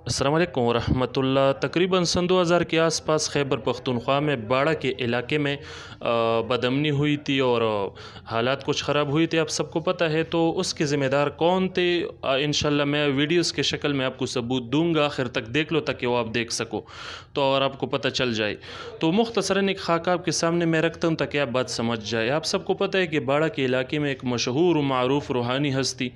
अस्सलाम वालेकुम वरहमतुल्लाह। तकरीबन सन 2000 के आसपास खैबर पख्तूनख्वा में बाड़ा के इलाके में बदअमनी हुई थी और हालात कुछ ख़राब हुई थी, आप सबको पता है। तो उसके ज़िम्मेदार कौन थे, इंशाल्लाह मैं वीडियोस के शक्ल में आपको सबूत दूंगा, आखिर तक देख लो ताकि वो आप देख सको तो और आपको पता चल जाए। तो मुख्तसरन एक खाका आपके सामने मैं रखता हूँ ताकि आप बात समझ जाए। आप सबको पता है कि बाड़ा के इलाके में एक मशहूर मारूफ रूहानी हस्ती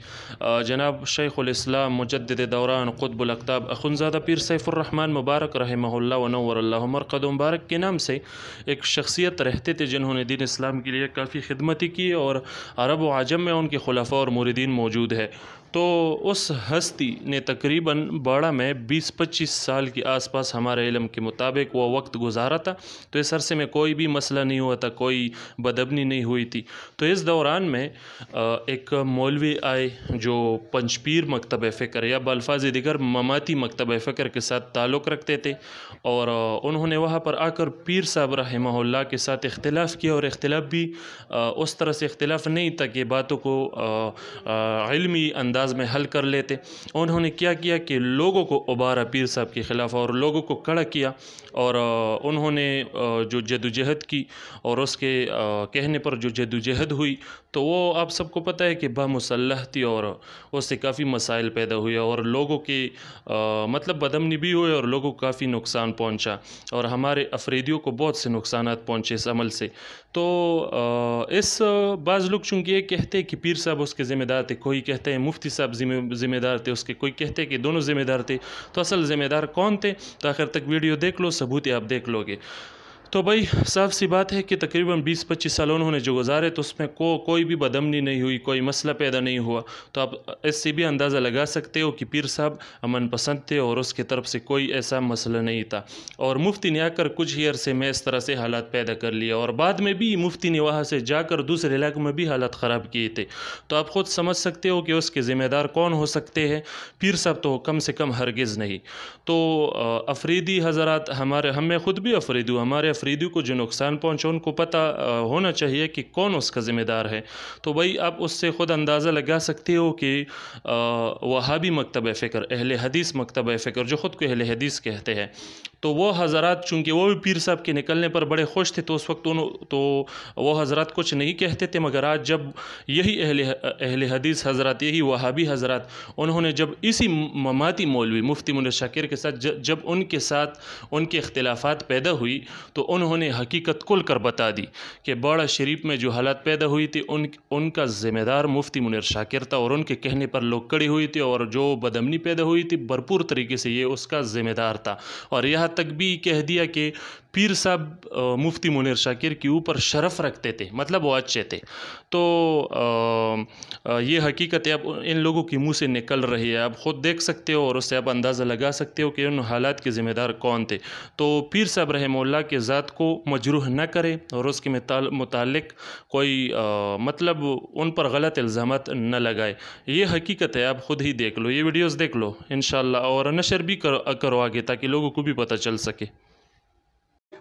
जनाब शेखुल इस्लाम मुजद्दिद दौरान क़ुत्बुल अक़ताब अख़ुंज़ादा पीर सैफ़ुर्रहमान मुबारक रहमहुल्लाह व नव्वरल्लाहु मरक़दहुम मुबारक के नाम से एक शख्सियत रहते थे जिन्होंने दीन इस्लाम के लिए काफ़ी खिदमत की और अरब व आजम में उनके खुलफ़ा और मुरीदीन मौजूद है। तो उस हस्ती ने तकरीबन बाड़ा में 20-25 साल के आसपास हमारे इल्म के मुताबिक वो वक्त गुजारा था। तो इस अरसे में कोई भी मसला नहीं हुआ था, कोई बदअमनी नहीं हुई थी। तो इस दौरान में एक मौलवी आए जो पंचपीर मकतब फ़िक्र या बल्फाज दिगर ममाती मकतब फ़िक्र के साथ ताल्लुक़ रखते थे और उन्होंने वहाँ पर आकर पीर साहब रहमहुल्लाह के साथ इख्तिलाफ़ किया और इख्तिलाफ़ भी उस तरह से इख्तिलाफ़ नहीं था कि बातों को इल्मी अंदाज में हल कर लेते। उन्होंने क्या किया कि लोगों को उबारा पीर साहब के ख़िलाफ़ और लोगों को कड़ा किया और उन्होंने जो जदोजहद की और उसके कहने पर जो जदोजहद हुई तो वो आप सबको पता है कि बामुसल्लह थी और उससे काफ़ी मसाइल पैदा हुए और लोगों के मतलब बदअमनी भी हुए और लोगों को काफ़ी नुकसान पहुंचा और हमारे अफरीदियों को बहुत से नुकसानात पहुंचे इस अमल से। तो इस बाज़ लोग चूँकि ये कहते हैं कि पीर साहब उसके ज़िम्मेदार थे, कोई कहते हैं मुफ्ती साहब ज़िम्मेदार थे उसके, कोई कहते हैं कि दोनों ज़िम्मेदार थे। तो असल ज़िम्मेदार कौन थे तो आखिर तक वीडियो देख लो, सबूत आप देख लोगे। तो भाई साफ सी बात है कि तकरीबन 20-25 साल उन्होंने जो गुजारे तो उसमें कोई भी बदअमनी नहीं हुई, कोई मसला पैदा नहीं हुआ। तो आप इससे भी अंदाज़ा लगा सकते हो कि पीर साहब अमन पसंद थे और उसकी तरफ से कोई ऐसा मसला नहीं था। और मुफ्ती ने आकर कुछ ही अरसे में इस तरह से हालात पैदा कर लिया और बाद में भी मुफ्ती ने वहाँ से जाकर दूसरे इलाकों में भी हालात ख़राब किए थे। तो आप ख़ुद समझ सकते हो कि उसके ज़िम्मेदार कौन हो सकते हैं। पीर साहब तो कम से कम हरगिज़ नहीं। तो अफरीदी हज़रात मैं ख़ुद भी अफरीदी हूँ, हमारे अफरीदियों को जो नुकसान पहुंचा उनको पता होना चाहिए कि कौन उसका ज़िम्मेदार है। तो भाई आप उससे ख़ुद अंदाज़ा लगा सकते हो कि वहाबी मकतब फ़िक्र, अहले हदीस मकतब फ़िक्र जो ख़ुद को अहले हदीस कहते हैं, तो वो हज़रात चूँकि वो भी पीर साहब के निकलने पर बड़े खुश थे तो उस वक्त तो वो हज़रात कुछ नहीं कहते थे। मगर आज जब यही अहले हदीस हज़रात, यही वहाबी हज़रात, उन्होंने जब इसी ममाती मौलवी मुफ्ती मुनीर शाकिर के साथ जब उनके साथ उनके इख्तिलाफ़ात पैदा हुई तो उन्होंने हकीकत खुल कर बता दी कि बाड़ा शरीफ में जो हालात पैदा हुई थी उनका ज़िम्मेदार मुफ्ती मुनीर शाकिर था और उनके कहने पर लोग खड़े हुए थे और जो बदअमनी पैदा हुई थी भरपूर तरीके से ये उसका ज़िम्मेदार था। और यहाँ तक भी कह दिया कि पीर साहब मुफ्ती मुनीर शाकिर के ऊपर शरफ़ रखते थे, मतलब वो अच्छे थे। तो ये हकीकत है अब इन लोगों के मुंह से निकल रही है, आप ख़ुद देख सकते हो और उससे आप अंदाज़ा लगा सकते हो कि उन हालात के ज़िम्मेदार कौन थे। तो पीर साहब रहमहुल्लाह के ज़ात को मजरूह न करें और उसके मुतालिक कोई मतलब उन पर गलत इल्ज़ामात न लगाए। ये हकीकत है, आप ख़ुद ही देख लो, ये वीडियोज़ देख लो इंशाअल्लाह और नशर भी करो आगे ताकि लोगों को भी पता चल सके।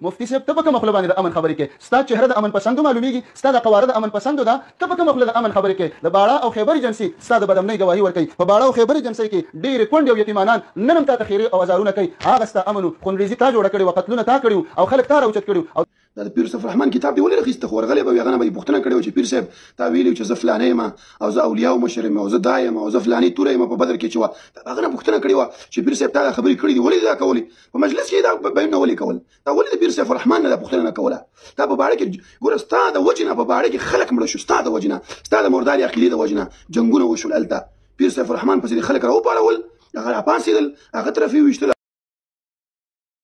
मुफ्ती साहब तब कोम खपल बांधे अमन खबर के स्ता चेहरा द अमन पसंद मालूमीगी स्ता द कवारद अमन पसंद दा तब कोम खपल अमन खबर के द बाड़ा और खैबर एजेंसी स्ता द बदम नहीं गवाही वर कई बाड़ा और खैबर एजेंसी की डी कोंड यतीमानान ननम ता तखीर और वजारुना कई आगस्ता अमनु खुनरिजी ता जोड़ा कड़ी वقتलुना ता कड़ी और खलक ता राउचत कड़ी دا پیر صف الرحمن کتاب دی ولې رخصته خو ورغلی به هغه نه به پوښتنه کړې چې پیر صاحب تا ویلي چې زه فلانه یم او زه اولیاء او مشر یم او زه دا یم او زه فلاني توره یم په بدر کې چې وه هغه نه پوښتنه کړې وه چې پیر صاحب تا دا خبرې کړې دي ولې دا کولې په مجلس کې دا بیانونه ولې کول تا ولې د پیر صف الرحمن نه دا پوښتنه نه کوله تا په باړه کې ګوره ستا د وجې نه په باړه کې خلک مړه شو، ستا د وجې نه، ستا د مرداري عقیدې د وجې نه جنګونه وشول. هلته پیر صف الرحمن پسې خلک راوپاړول، هغه راپاڅېدل، هغه طرف یې وویشتل.